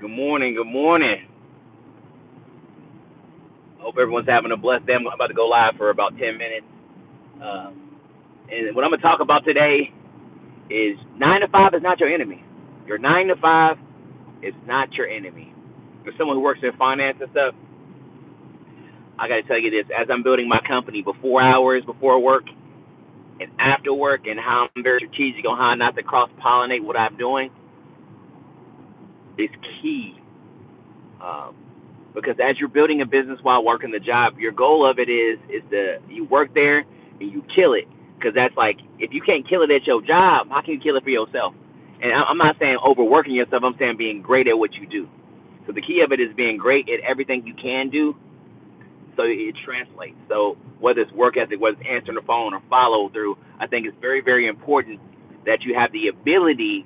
Good morning. Good morning. Hope everyone's having a blessed day. I'm about to go live for about 10 minutes. Uh, and what I'm going to talk about today is 9 to 5 is not your enemy. Your 9 to 5 is not your enemy. For someone who works in finance and stuff, I got to tell you this. As I'm building my company before hours, before work, and after work, and how I'm very strategic on how not to cross-pollinate what I'm doing is key. Um, because as you're building a business while working the job, your goal of it is to you work there and you kill it. Because that's like, if you can't kill it at your job, how can you kill it for yourself? And I'm not saying overworking yourself. I'm saying being great at what you do. So the key of it is being great at everything you can do, so it translates. So whether it's work ethic, whether it's answering the phone or follow through, I think it's very, very important that you have the ability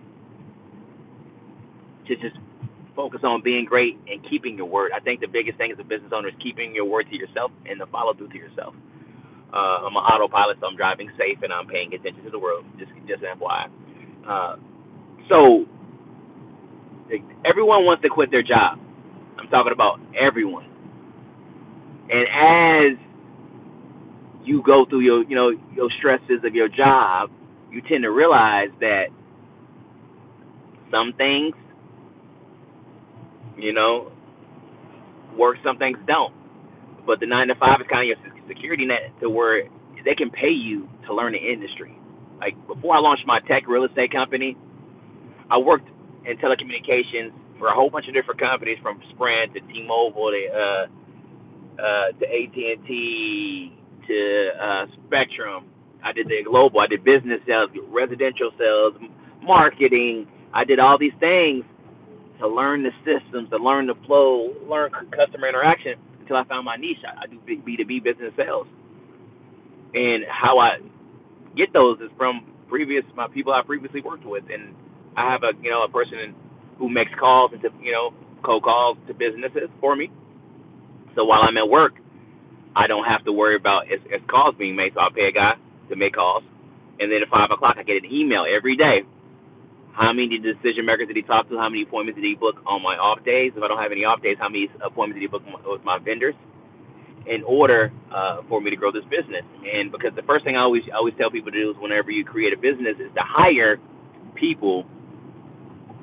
to just focus on being great and keeping your word. I think the biggest thing as a business owner is keeping your word to yourself and the follow through to yourself. I'm an autopilot, so I'm driving safe and I'm paying attention to the world. Just FYI. So everyone wants to quit their job. I'm talking about everyone. And as you go through your stresses of your job, you tend to realize that some things, work, some things don't. But the 9 to 5 is kind of your security net to where they can pay you to learn the industry. Like before I launched my tech real estate company, I worked in telecommunications for a whole bunch of different companies, from Sprint to T-Mobile to AT&T to Spectrum. I did the global. I did business sales, residential sales, marketing. I did all these things to learn the systems, to learn the flow, learn customer interaction until I found my niche. I do B2B business sales, and how I get those is from my people I previously worked with, and I have a person who makes calls into cold calls to businesses for me. So while I'm at work, I don't have to worry about as calls being made. So I'll pay a guy to make calls, and then at 5 o'clock I get an email every day. How many decision makers did he talk to? How many appointments did he book on my off days? If I don't have any off days, how many appointments did he book with my vendors? In order for me to grow this business. And because the first thing I always tell people to do is, whenever you create a business, is to hire people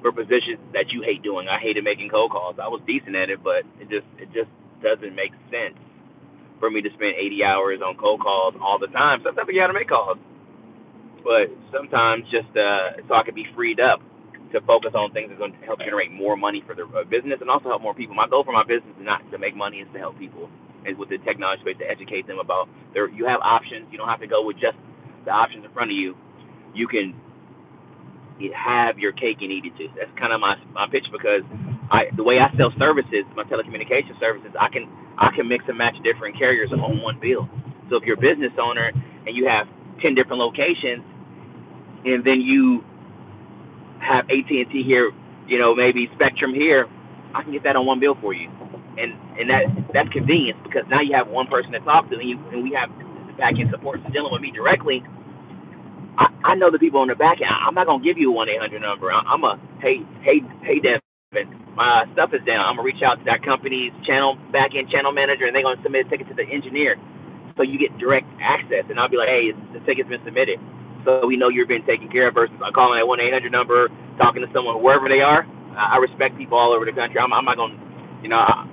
for positions that you hate doing. I hated making cold calls. I was decent at it, but it just doesn't make sense for me to spend 80 hours on cold calls all the time. Sometimes you got to make calls, but sometimes just so I could be freed up to focus on things that's going to help generate more money for the business and also help more people. My goal for my business is not to make money, is to help people, and with the technology space, to educate them about you have options. You don't have to go with just the options in front of you. You can have your cake and eat it too. That's kind of my pitch, because the way I sell services, my telecommunication services, I can mix and match different carriers on one bill. So if you're a business owner and you have 10 different locations, and then you have AT&T here, maybe Spectrum here, I can get that on one bill for you, and that's convenience, because now you have one person to talk to, and we have the back end support. So dealing with me directly, I know the people on the back end. I'm not gonna give you a 1-800 number. I'm a hey Devin, my stuff is down. I'm gonna reach out to that company's back end channel manager, and they're gonna submit a ticket to the engineer, so you get direct access. And I'll be like, hey, the ticket's been submitted, so we know you're being taken care of, versus calling that 1-800 number, talking to someone wherever they are. I respect people all over the country. I'm not gonna,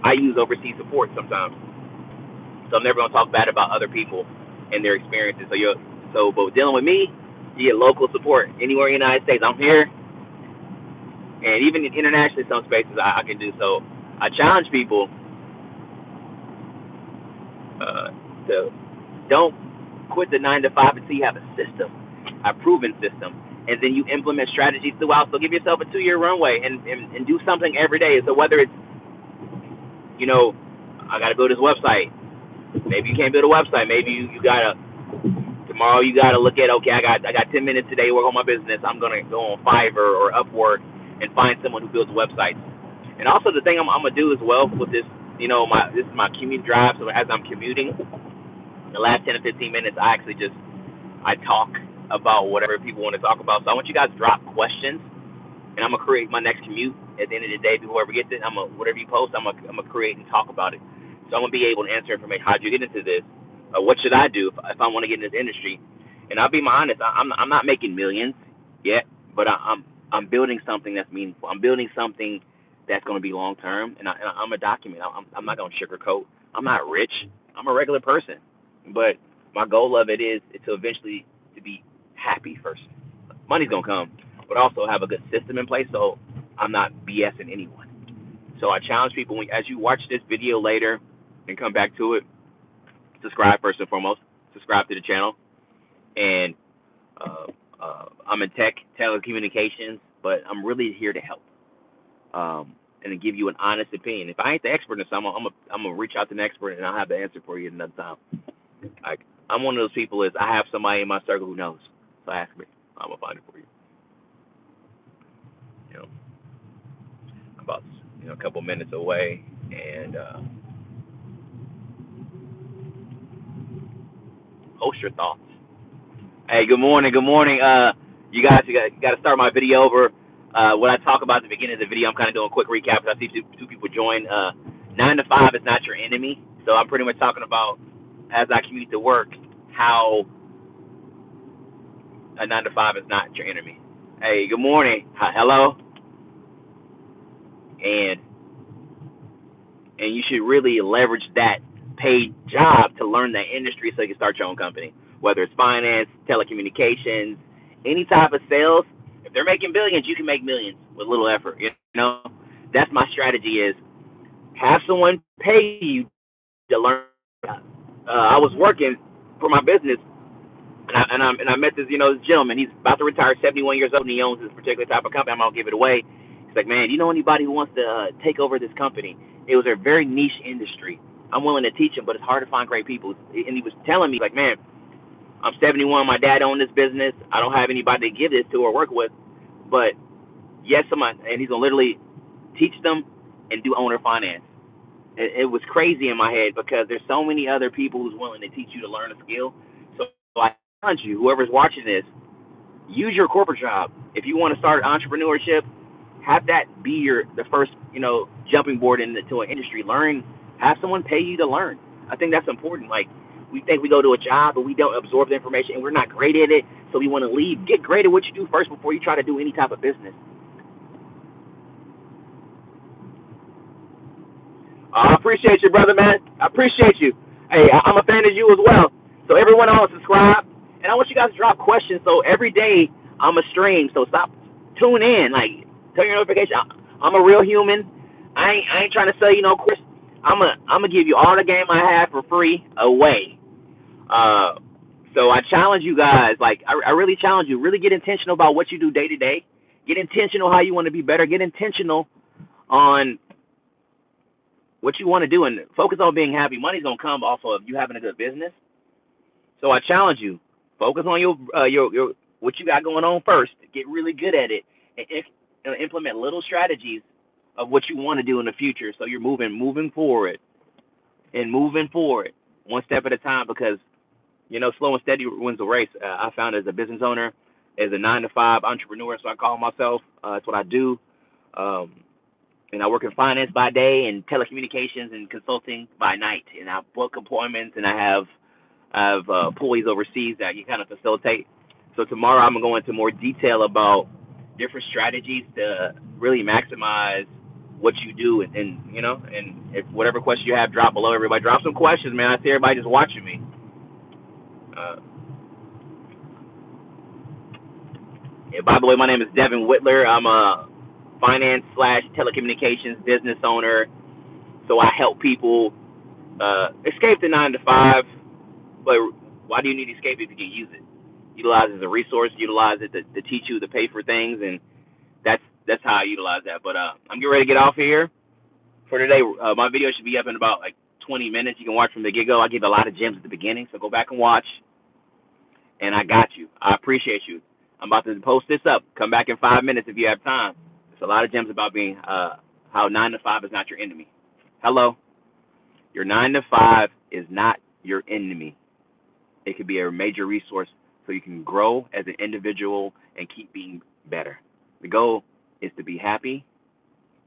I use overseas support sometimes, so I'm never gonna talk bad about other people and their experiences. But dealing with me, you get local support anywhere in the United States. I'm here, and even internationally, some spaces I can do. So I challenge people to don't quit the 9 to 5 until you have a system, a proven system, and then you implement strategies throughout. So give yourself a 2-year runway and do something every day. So whether it's, I got to build this website. Maybe you can't build a website. Maybe you gotta, tomorrow you gotta look at, okay, I got 10 minutes today to work on my business. I'm gonna go on Fiverr or Upwork and find someone who builds websites. And also the thing I'm gonna do as well with this, this is my commute drive. So as I'm commuting, the last 10 to 15 minutes, I talk about whatever people want to talk about. So I want you guys to drop questions, and I'm gonna create my next commute at the end of the day, whoever gets it, whatever you post, I'm gonna create and talk about it. So I'm gonna be able to answer information. How'd you get into this? What should I do if I want to get in this industry? And I'll be honest, I'm not making millions yet, but I'm building something that's meaningful. I'm building something that's going to be long term, and I'm a document. I'm not going to sugarcoat. I'm not rich. I'm a regular person, but my goal of it is to eventually to be happy first. Money's going to come, but also have a good system in place so I'm not BSing anyone. So I challenge people, as you watch this video later and come back to it, subscribe first and foremost. Subscribe to the channel. And I'm in telecommunications, but I'm really here to help and to give you an honest opinion. If I ain't the expert in something, I'm gonna reach out to an expert and I'll have the answer for you another time. I'm one of those people is I have somebody in my circle who knows, so ask me, I'm gonna find it for you. You know, about a couple minutes away, and host your thoughts. Hey, good morning. Good morning. You got to start my video over. What I talk about at the beginning of the video, I'm kind of doing a quick recap. I see two people join. 9 to 5 is not your enemy. So I'm pretty much talking about, as I commute to work, how a 9 to 5 is not your enemy. Hey, good morning. Hello. And you should really leverage that paid job to learn that industry so you can start your own company. Whether it's finance, telecommunications, any type of sales, if they're making billions, you can make millions with little effort. You know, that's my strategy: is have someone pay you to learn. I was working for my business, and I met this this gentleman. He's about to retire, 71 years old, and he owns this particular type of company. I'm gonna give it away. He's like, man, you know anybody who wants to take over this company? It was a very niche industry. I'm willing to teach him, but it's hard to find great people. And he was telling me, like, man, I'm 71. My dad owned this business. I don't have anybody to give this to or work with. But yes, someone, and he's going to literally teach them and do owner finance. It was crazy in my head because there's so many other people who's willing to teach you to learn a skill. So I challenge you, whoever's watching this, use your corporate job. If you want to start entrepreneurship, have that be the first, jumping board into an industry. Learn, have someone pay you to learn. I think that's important. Like, we think we go to a job, but we don't absorb the information, and we're not great at it, so we want to leave. Get great at what you do first before you try to do any type of business. I appreciate you, brother, man. I appreciate you. Hey, I'm a fan of you as well. So everyone else, subscribe. And I want you guys to drop questions. So every day I'm a stream. So tune in. Like, turn your notification. I'm a real human. I ain't trying to sell you no course. I'm gonna give you all the game I have for free away. So I challenge you guys. Like, I really challenge you. Really get intentional about what you do day to day. Get intentional how you want to be better. Get intentional on what you want to do, and focus on being happy. Money's gonna come off of you having a good business. So I challenge you, focus on your what you got going on first. Get really good at it, and implement little strategies of what you want to do in the future. So you're moving forward, one step at a time. Because slow and steady wins the race. I found as a business owner, as a 9 to 5 entrepreneur, so I call myself. That's what I do. And I work in finance by day and telecommunications and consulting by night. And I book appointments, and I have employees overseas that you kind of facilitate. So tomorrow I'm going to go into more detail about different strategies to really maximize what you do. And if whatever question you have, drop below. Everybody drop some questions, man. I see everybody just watching me. By the way, my name is Devin Whittler. I'm a finance / telecommunications business owner. So I help people escape the 9 to 5. But why do you need to escape if you can use it? Utilize it as a resource. Utilize it to teach you, to pay for things, and that's how I utilize that. But I'm getting ready to get off here for today. My video should be up in about 20 minutes. You can watch from the get-go. I give a lot of gems at the beginning, so go back and watch. And I got you. I appreciate you. I'm about to post this up. Come back in 5 minutes if you have time. There's a lot of gems about being how 9 to 5 is not your enemy. Hello? Your 9 to 5 is not your enemy. It could be a major resource so you can grow as an individual and keep being better. The goal is to be happy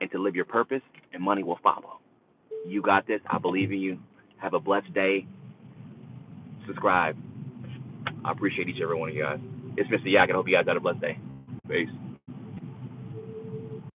and to live your purpose, and money will follow. You got this. I believe in you. Have a blessed day. Subscribe. I appreciate each and every one of you guys. It's Mr. Yak, and I hope you guys had a blessed day. Peace.